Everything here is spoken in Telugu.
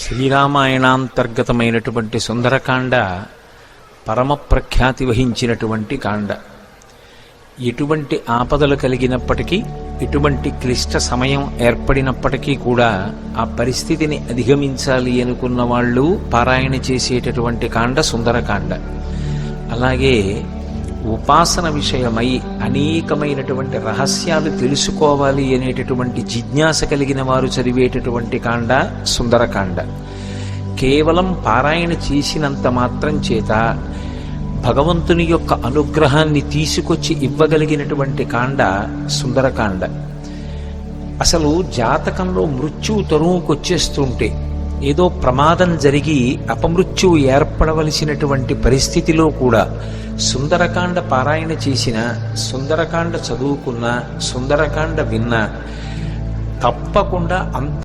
శ్రీరామాయణాంతర్గతమైనటువంటి సుందరకాండ పరమ ప్రఖ్యాతి వహించినటువంటి కాండ. ఎటువంటి ఆపదలు కలిగినప్పటికీ, ఎటువంటి క్లిష్ట సమయం ఏర్పడినప్పటికీ కూడా ఆ పరిస్థితిని అధిగమించాలి అనుకున్న వాళ్ళు పారాయణ చేసేటటువంటి కాండ సుందరకాండ. అలాగే ఉపాసన విషయమై అనేకమైనటువంటి రహస్యాలు తెలుసుకోవాలి అనేటటువంటి జిజ్ఞాస కలిగిన వారు చదివేటటువంటి కాండ సుందరకాండ. కేవలం పారాయణ చేసినంత మాత్రం చేత భగవంతుని యొక్క అనుగ్రహాన్ని తీసుకొచ్చి ఇవ్వగలిగినటువంటి కాండ సుందరకాండ. అసలు జాతకంలో మృత్యువు తరువుకొచ్చేస్తుంటే, ఏదో ప్రమాదం జరిగి అపమృత్యువు ఏర్పడవలసినటువంటి పరిస్థితిలో కూడా సుందరకాండ పారాయణ చేసిన, సుందరకాండ చదువుకున్న, సుందరకాండ విన్న తప్పకుండా